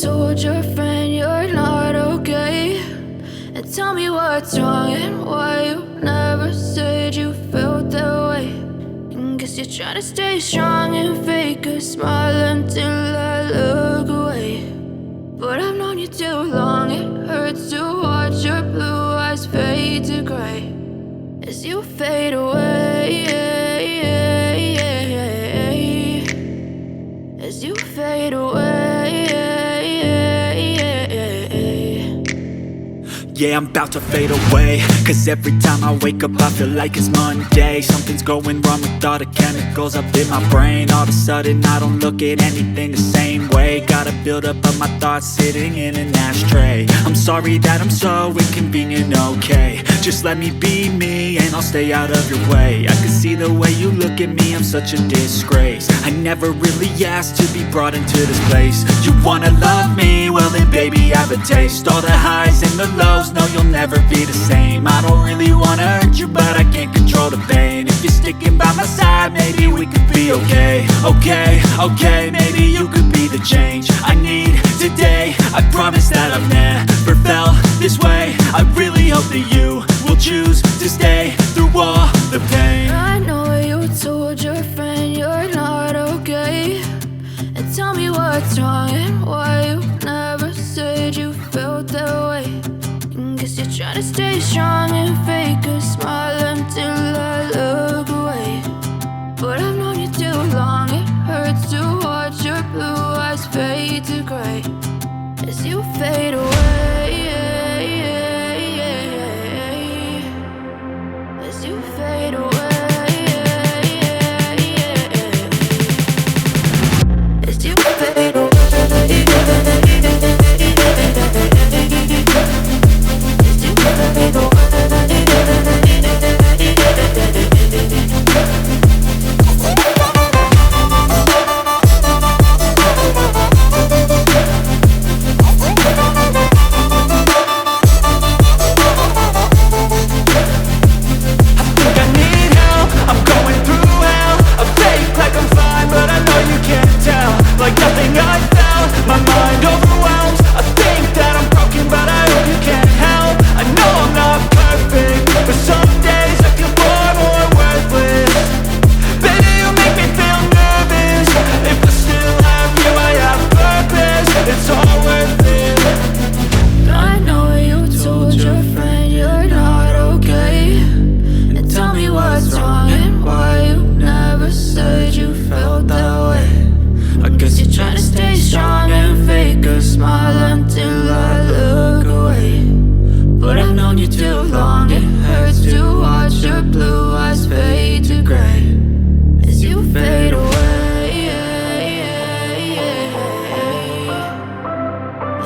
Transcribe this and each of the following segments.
told your friend you're not okay? And tell me what's wrong and why you never said you felt that way. And guess you're trying to stay strong and fake a smile until I look away. But I've known you too long, it hurts to watch your blue eyes fade to gray as you fade away, as you fade away. Yeah, I'm about to fade away, cause every time I wake up I feel like it's Monday. Something's going wrong with all the chemicals up in my brain. All of a sudden I don't look at anything the same way. Gotta build up of my thoughts sitting in an ashtray. I'm sorry that I'm so inconvenient, okay? Just let me be me and I'll stay out of your way. I can see the way you look at me, I'm such a disgrace. I never really asked to be brought into this place. You wanna love me? Well then baby have a taste. All the highs and the lows, no you'll never be the same. I don't really wanna hurt you but I can't control the pain. If you're sticking by my side maybe we could be okay. Okay, maybe you could be the change I need today. I promise that I've never felt this way. I really hope that you will choose to stay through all the pain. I know you told your friend you're not okay. And tell me what's wrong and why you never said you felt that way. And guess you're trying to stay strong and fake a smile until I look away. But I've known you too long, it hurts to watch your blue eyes fade to gray as you fade away, as you fade away, as you fade away. Like nothing I felt, my mind overwhelmed. I think that I'm broken but I hope you can't help. I know I'm not perfect, but some days I feel far more worthless. Baby, you make me feel nervous. If I still have you, I have purpose. It's all worth it. I know you told your friend you're not okay. And tell me what's wrong and why you never said you felt that way. I guess you're trying to stay strong and fake a smile until I look away. But I've known you too long, it hurts to watch your blue eyes fade to gray as you fade away,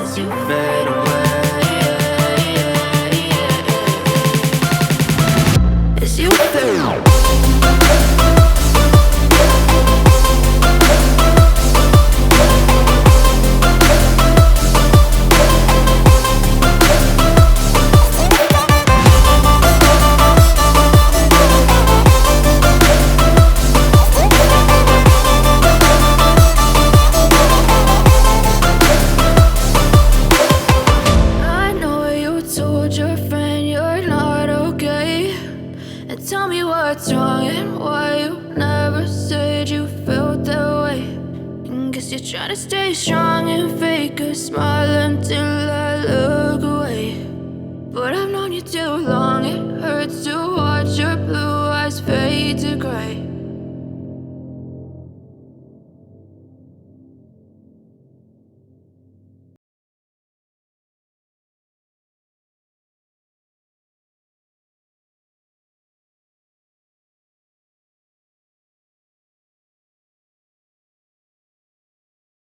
as you fade away, as you fade away. Tell me what's wrong and why you never said you felt that way. And guess you're trying to stay strong and fake a smile until I look away. But I've known you too long, it